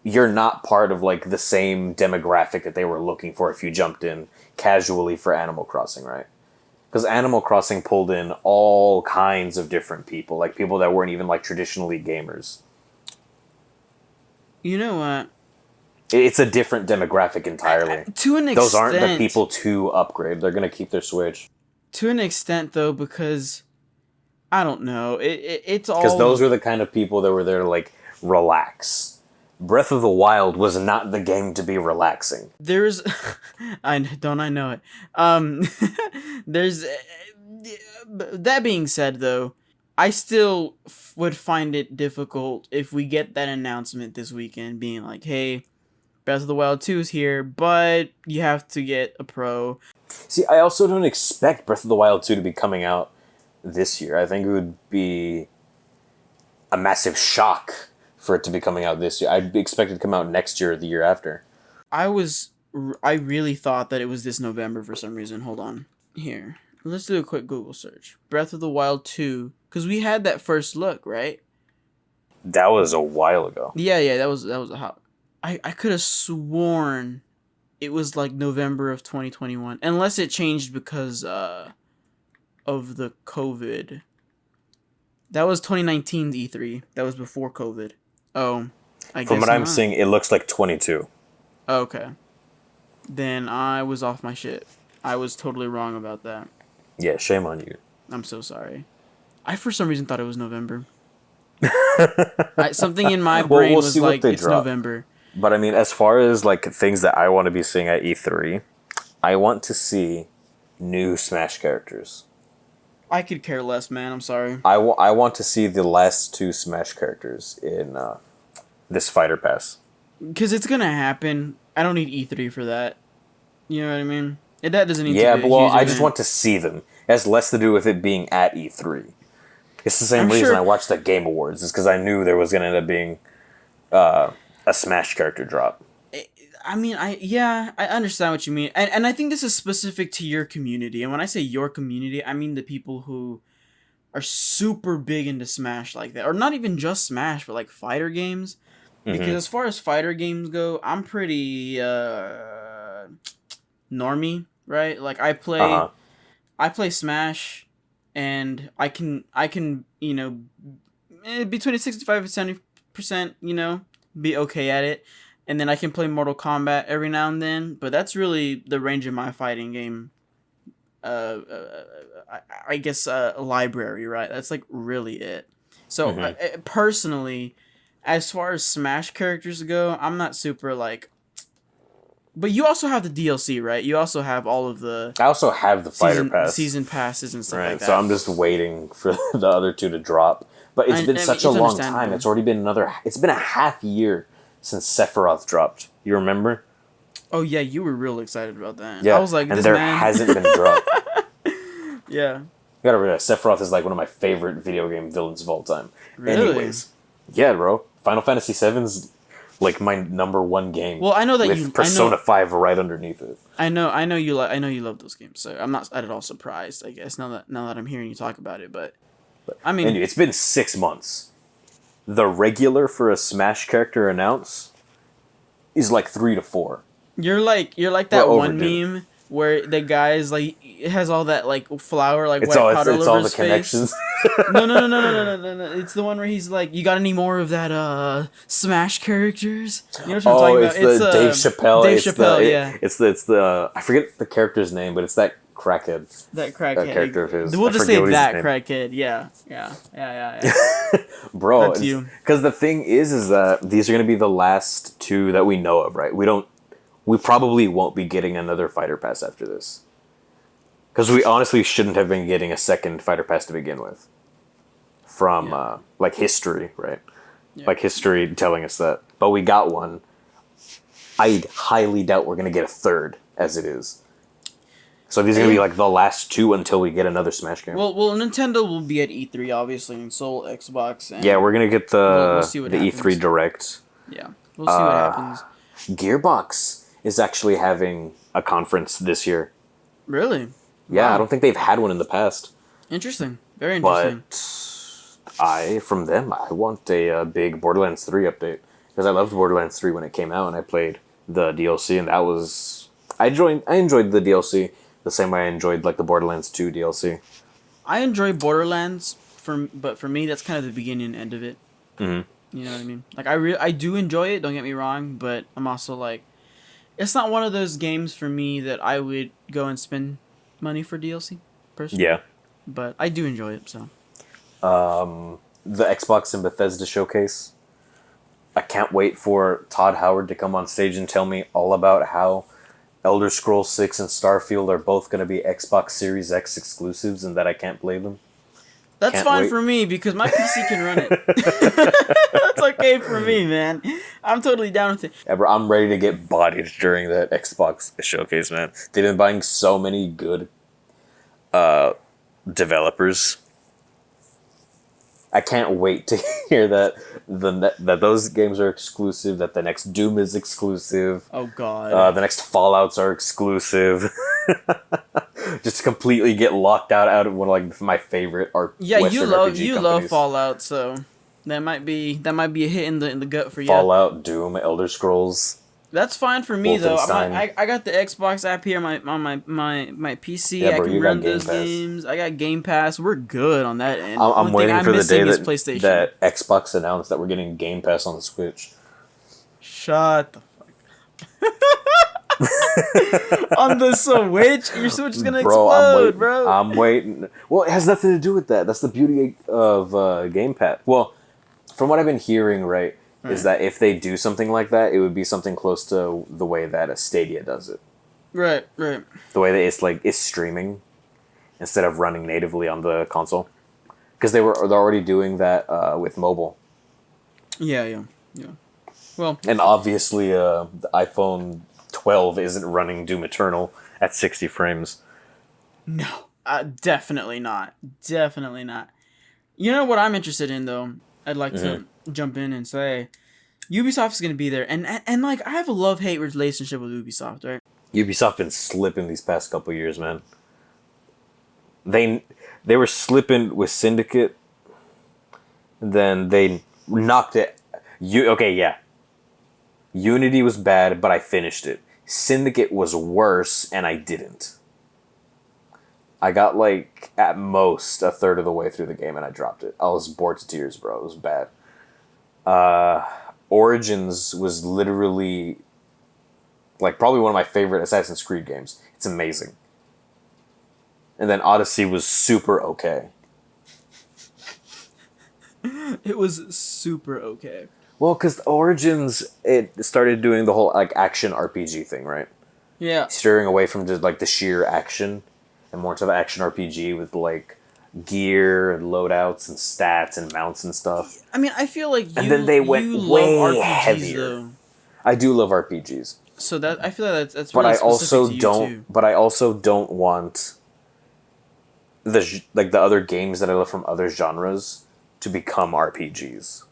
You're not part of like the same demographic that they were looking for if you jumped in casually for Animal Crossing, right? Because Animal Crossing pulled in all kinds of different people, like people that weren't even like traditionally gamers. You know what? It's a different demographic entirely. To an extent, Those aren't the people to upgrade. They're gonna keep their Switch. To an extent, though, because I don't know. It's all Because those were the kind of people that were there to like relax. Breath of the Wild was not the game to be relaxing. There's, I know it. There's that being said, though, I still would find it difficult if we get that announcement this weekend, being like, "Hey, Breath of the Wild 2 is here, but you have to get a Pro." See, I also don't expect Breath of the Wild 2 to be coming out this year. I think it would be a massive shock for it to be coming out this year. I'd expect it to come out next year or the year after. I really thought that it was this November for some reason. Hold on. Here. Let's do a quick Google search. Breath of the Wild 2. Because we had that first look, right? That was a while ago. Yeah, that was a hot. I could have sworn it was like November of 2021. Unless it changed because of the COVID. That was 2019's E3. That was before COVID. Oh, I guess From what I'm not. seeing, it looks like 22. Okay. Then I was off my shit. I was totally wrong about that. Yeah, shame on you. I'm so sorry. I for some reason thought it was November. Something in my Well, brain we'll was see what like, they it's drop. November. But I mean, as far as like things that I want to be seeing at E3, I want to see new Smash characters. I could care less, man. I'm sorry. I want to see the last two Smash characters in this Fighter Pass. Because it's gonna happen. I don't need E3 for that. You know what I mean? That doesn't need Yeah, to be but well, a huge I just event. want to see them. It has less to do with it being at E3. It's the same reason sure- I watched the Game Awards. Is because I knew there was going to end up being a Smash character drop. I mean, I understand what you mean, and I think this is specific to your community. And when I say your community, I mean the people who are super big into Smash like that, or not even just Smash, but like fighter games. Because as far as fighter games go, I'm pretty normie, right? Like I play Smash, and I can between 65 and 70%, be okay at it. And then I can play Mortal Kombat every now and then, but that's really the range of my fighting game. I guess library, right? That's like really it. So personally, as far as Smash characters go, I'm not super like. But you also have the DLC, right? You also have all of the. I also have the Fighter Pass. Season passes and stuff like that. So I'm just waiting for the other two to drop. But it's been such a long time. It's already been It's been a half year since Sephiroth dropped. You remember? Oh yeah, you were real excited about that. Yeah, I was like, and there hasn't been dropped. Yeah. You gotta realize, Sephiroth is like one of my favorite video game villains of all time. Really? Anyways, yeah, bro. Final Fantasy VII's like my number one game. Well, I know that with Persona 5 right underneath it. I know you love those games, so I'm not at all surprised. I guess now that I'm hearing you talk about it, but I mean, anyway, it's been 6 months. The regular for a Smash character announce is like 3 to 4. You're like that one meme where the guy's like it has all that like flour like white powder all over his face. No. It's the one where he's like, you got any more of that Smash characters? You know what I'm talking about? It's the Dave Chappelle. Dave Chappelle, yeah. It's the I forget the character's name, but it's that crackhead. That crackhead. Character of his. We'll just say that crackhead. Yeah. Bro, that's you. Because the thing is that these are going to be the last two that we know of, right? We probably won't be getting another Fighter Pass after this. Because we honestly shouldn't have been getting a second Fighter Pass to begin with. From, like, history, right? Yeah. Like, history telling us that. But we got one. I highly doubt we're going to get a third, as it is. So these are going to be, like, the last two until we get another Smash game. Well, Nintendo will be at E3, obviously, and so will Xbox. And yeah, we're going to get the happens. E3 Direct. Yeah, we'll see what happens. Gearbox is actually having a conference this year. Really? Yeah, Wow. I don't think they've had one in the past. Interesting. Very interesting. But from them, I want a big Borderlands 3 update. Because I loved Borderlands 3 when it came out, and I played the DLC, and that was... I enjoyed the DLC the same way I enjoyed like the Borderlands 2 DLC. I enjoy Borderlands, but for me, that's kind of the beginning and end of it. Mm-hmm. You know what I mean? Like, I do enjoy it, don't get me wrong, but I'm also like... It's not one of those games for me that I would go and spend money for DLC, personally. Yeah. But I do enjoy it, so. The Xbox and Bethesda showcase. I can't wait for Todd Howard to come on stage and tell me all about how Elder Scrolls 6 and Starfield are both going to be Xbox Series X exclusives and that I can't play them. That's fine for me because my PC can run it. That's okay for me, man. I'm totally down with it. Yeah, bro, I'm ready to get bodied during that Xbox showcase, man. They've been buying so many good developers. I can't wait to hear that that those games are exclusive, that the next Doom is exclusive. Oh, God. The next Fallouts are exclusive. Just to completely get locked out of one of like my favorite art. Yeah, Western you RPG love Fallout, so that might be a hit in the gut for you. Fallout, Doom, Elder Scrolls. That's fine for me though. Wolfenstein. I got the Xbox app here on my PC. Yeah, bro, I can run those games. I got Game Pass. We're good on that end. I'm waiting for the day PlayStation. that Xbox announced that we're getting Game Pass on the Switch. Shut the fuck up. On the Switch? Your Switch is gonna explode, bro. I'm waiting. Well, it has nothing to do with that. That's the beauty of Game Pass. Well, from what I've been hearing, right, is that if they do something like that, it would be something close to the way that a Stadia does it. Right, right. The way that it's streaming instead of running natively on the console, because they're already doing that with mobile. Yeah. Well, and obviously the iPhone 12 isn't running Doom Eternal at 60 frames. no, definitely not. Definitely not. You know what I'm interested in though? I'd like to jump in and say, Ubisoft is going to be there, and like I have a love-hate relationship with Ubisoft, right? Ubisoft been slipping these past couple years, man. They were slipping with Syndicate, then they knocked it. Unity was bad, but I finished it. Syndicate was worse, and I didn't. I got like at most a third of the way through the game, and I dropped it. I was bored to tears, bro. It was bad. Origins was literally like probably one of my favorite Assassin's Creed games. It's amazing. And then Odyssey was super okay. It was super okay. Well, because Origins, it started doing the whole like action RPG thing, right? Yeah. Steering away from just like the sheer action and more to the action RPG with like gear and loadouts and stats and mounts and stuff. I mean, I feel like and then they went way love RPGs, heavier. though. I do love RPGs. So that I feel like that's But really I also specific to you, don't. too. But I also don't want the other games that I love from other genres to become RPGs.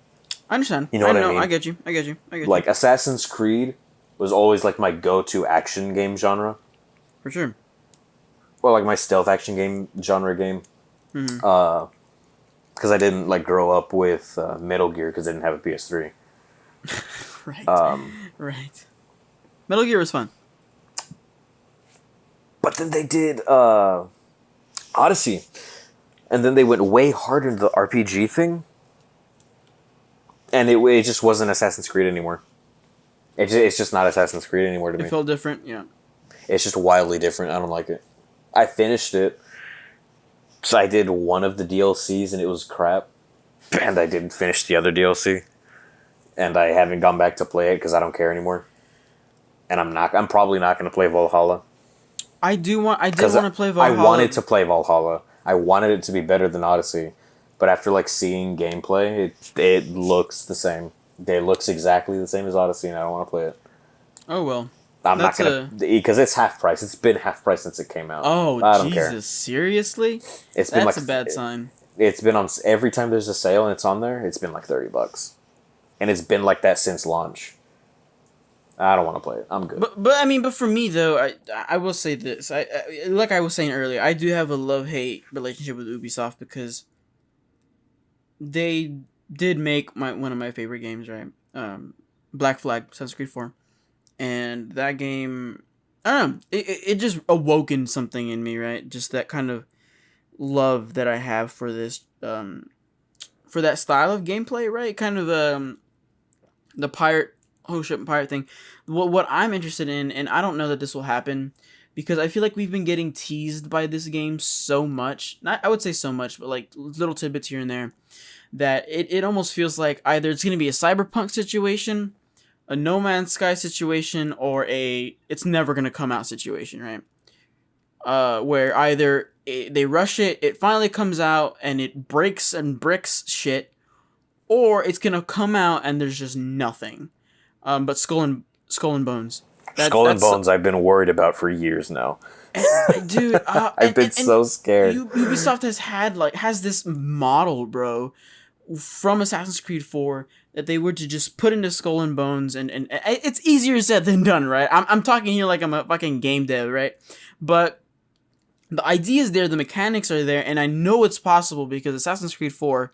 I understand. You know what I mean? I get you. Like Assassin's Creed was always like my go-to action game genre. For sure. Well, like my stealth action game genre game. Because I didn't like grow up with Metal Gear because I didn't have a PS3. Right. Right. Metal Gear was fun. But then they did Odyssey, and then they went way harder into the RPG thing, and it just wasn't Assassin's Creed anymore. It's just not Assassin's Creed anymore to me. It felt different, yeah. It's just wildly different. I don't like it. I finished it. So I did one of the DLCs and it was crap. And I didn't finish the other DLC. And I haven't gone back to play it because I don't care anymore. And I'm probably not going to play Valhalla. I did want to play Valhalla. I wanted to play Valhalla. I wanted it to be better than Odyssey. But after like seeing gameplay, it looks the same. It looks exactly the same as Odyssey and I don't want to play it. Oh well. I'm not gonna because it's half price. It's been half price since it came out. Oh, I don't Jesus! care. Seriously? It's been That's like a bad sign. It's been on every time there's a sale and it's on there. It's been like $30, and it's been like that since launch. I don't want to play it. I'm good. But for me though, I will say this. I like I was saying earlier, I do have a love-hate relationship with Ubisoft because they did make one of my favorite games, right? Black Flag, Assassin's Creed 4. And that game, I don't know, it just awoken something in me, right? Just that kind of love that I have for this, for that style of gameplay, right? Kind of the pirate, ship pirate thing. What I'm interested in, and I don't know that this will happen, because I feel like we've been getting teased by this game so much. Not, I would say so much, but like little tidbits here and there, that it almost feels like either it's going to be a cyberpunk situation, a No Man's Sky situation, or a it's never gonna come out situation, right? Where either they rush it, it finally comes out, and it breaks and bricks shit, or it's gonna come out and there's just nothing, but skull and bones. Skull and Bones, I've been worried about for years now. Dude, I've been so scared. Ubisoft has this model, bro, from Assassin's Creed 4 that they were to just put into Skull and Bones, and it's easier said than done, right? I'm talking here like I'm a fucking game dev, right? But the idea is there, the mechanics are there, and I know it's possible because Assassin's Creed 4,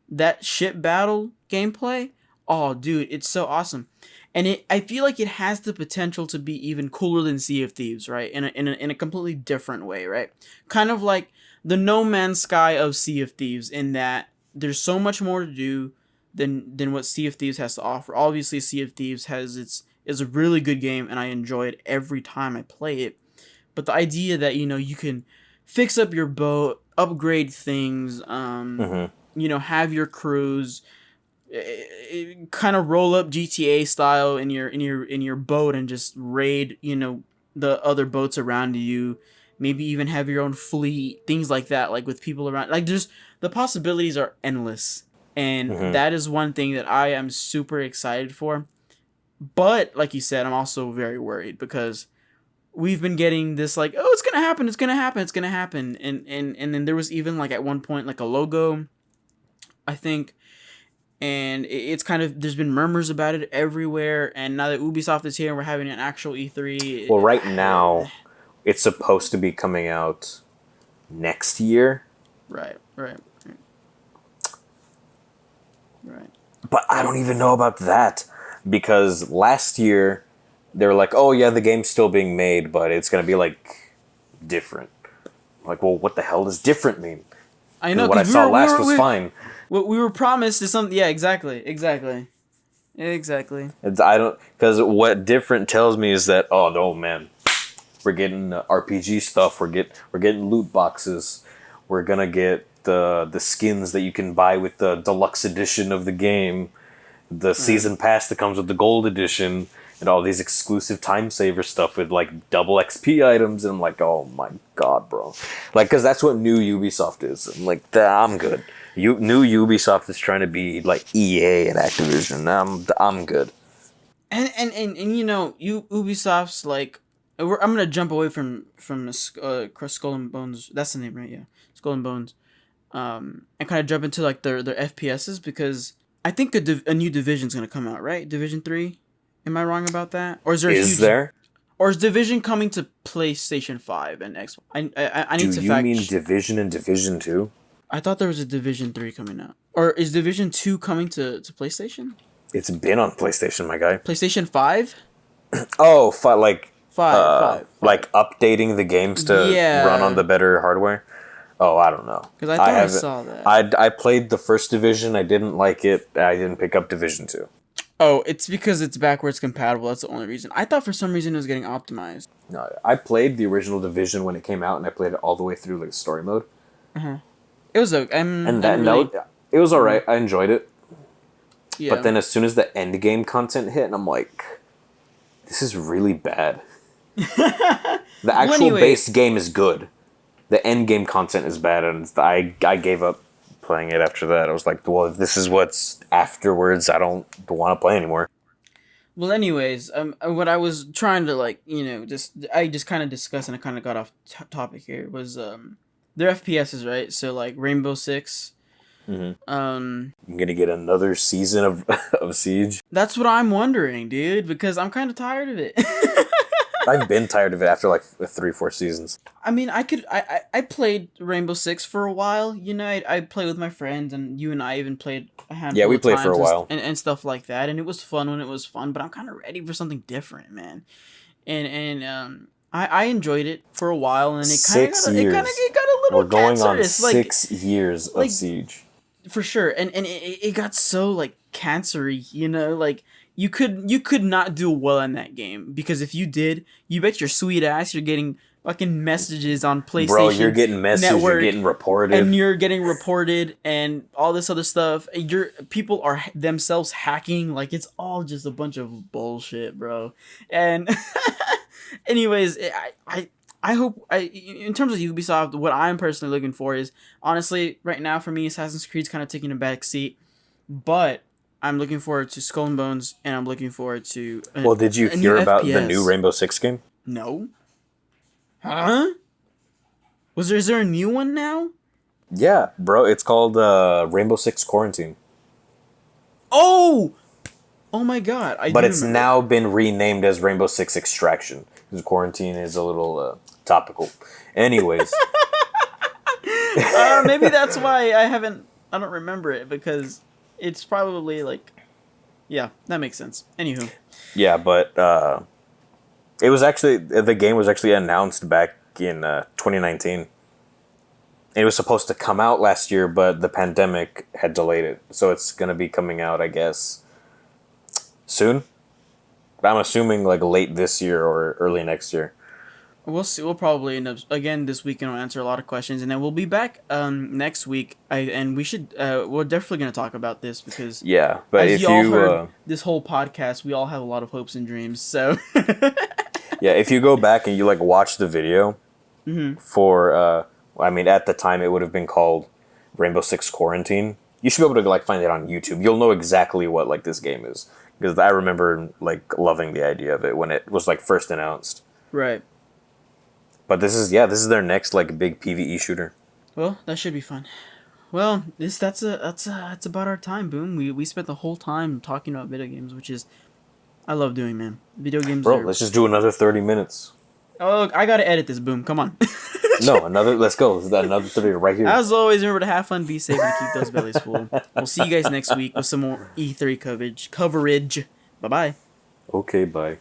that ship battle gameplay, oh, dude, it's so awesome. And I feel like it has the potential to be even cooler than Sea of Thieves, right? In a completely different way, right? Kind of like the No Man's Sky of Sea of Thieves, in that there's so much more to do than what Sea of Thieves has to offer. Obviously, Sea of Thieves is a really good game, and I enjoy it every time I play it. But the idea that, you can fix up your boat, upgrade things, have your crews, kind of roll up GTA style in your boat and just raid, the other boats around you. Maybe even have your own fleet, things like that, like with people around. Like, just the possibilities are endless, and that is one thing that I am super excited for. But like you said, I'm also very worried because we've been getting this like, oh, it's gonna happen, it's gonna happen, it's gonna happen, and then there was even like at one point like a logo, I think, and it's kind of, there's been murmurs about it everywhere, and now that Ubisoft is here and we're having an actual E3. Well, right now, it's supposed to be coming out next year. Right. But I don't even know about that, because last year they were like, oh yeah, the game's still being made, but it's going to be like different. Like, well, what the hell does different mean? I know, what I saw last was fine. What we were promised is something. Yeah, exactly. Because what different tells me is that, oh no, man, we're getting RPG stuff. We're getting loot boxes. We're gonna get the skins that you can buy with the deluxe edition of the game, the season pass that comes with the gold edition, and all these exclusive time saver stuff with like double XP items. And I'm like, oh my god, bro, like, because that's what new Ubisoft is. I'm like, I'm good. New Ubisoft is trying to be like EA and Activision. I'm good. And Ubisoft's like, I'm gonna jump away from Skull and Bones. That's the name, right? Yeah, Skull and Bones. And kind of jump into like their FPSs, because I think a new Division's gonna come out, right? Division 3. Am I wrong about that? Or is there? Or is Division coming to PlayStation 5 and Xbox? I need to. Do you mean Division and Division 2? I thought there was a Division 3 coming out. Or is Division 2 coming to PlayStation? It's been on PlayStation, my guy. PlayStation 5? Oh, Five. Like updating the games to run on the better hardware? Oh, I don't know. Because I thought I saw that. I played the first Division. I didn't like it. I didn't pick up Division 2. Oh, it's because it's backwards compatible. That's the only reason. I thought for some reason it was getting optimized. No, I played the original Division when it came out, and I played it all the way through like story mode. It was okay. It was alright. I enjoyed it. Yeah. But then as soon as the end game content hit, and I'm like, this is really bad. The actual base game is good. The end game content is bad, and I gave up playing it after that. I was like, well, if this is what's afterwards, I don't want to play anymore. Well, anyways, what I was trying to I just kind of discussed, and I kind of got off topic here, was their FPSs, right? So like Rainbow Six. I'm gonna get another season of Siege. That's what I'm wondering, dude, because I'm kind of tired of it. I've been tired of it after like 3-4 seasons. I mean, I played Rainbow Six for a while. I played with my friends, and you and I even played a handful. Yeah, we of played times for a while and stuff like that, and it was fun when it was fun. But I'm kind of ready for something different, man. And I enjoyed it for a while, and it kind of got a little. We're going cancerous. on 6 years of Siege. For sure, and it got so like cancery, like you could not do well in that game, because if you did, you bet your sweet ass you're getting fucking messages on PlayStation. Bro, you're getting messages, you're getting reported, and you're getting reported, and all this other stuff. People are themselves hacking, like it's all just a bunch of bullshit, bro. And anyways, I hope, in terms of Ubisoft, what I'm personally looking for is, honestly, right now for me, Assassin's Creed's kind of taking a back seat, but I'm looking forward to Skull and Bones, and I'm looking forward to did you hear about the new Rainbow Six game? No. Huh? Is there a new one now? Yeah, bro, it's called Rainbow Six Quarantine. Oh my god. But it's now been renamed as Rainbow Six Extraction, because quarantine is a little topical. Anyways. Maybe that's why I don't remember it, because it's probably like, yeah, that makes sense. Anywho. Yeah, but it was actually, the game was actually announced back in 2019. It was supposed to come out last year, but the pandemic had delayed it. So it's going to be coming out, I guess, soon. I'm assuming like late this year or early next year. We'll see. We'll probably end up again this weekend. We'll answer a lot of questions, and then we'll be back next week. And we should we're definitely gonna talk about this because Yeah, but as if y'all you heard this whole podcast, we all have a lot of hopes and dreams. So yeah, if you go back and you like watch the video for I mean at the time it would have been called Rainbow Six Quarantine. You should be able to like find it on YouTube. You'll know exactly what like this game is because I remember like loving the idea of it when it was like first announced. right. But this is their next like big PvE shooter. Well, that should be fun. Well, that's about our time. Boom. We spent the whole time talking about video games, which is I love doing, man. Video games. Bro, let's just do another 30 minutes. Oh, I gotta edit this. Boom. Come on. No, let's go. This is another 30 right here. As always, remember to have fun, be safe, and keep those bellies full. We'll see you guys next week with some more E3 coverage. Bye bye. Okay, bye.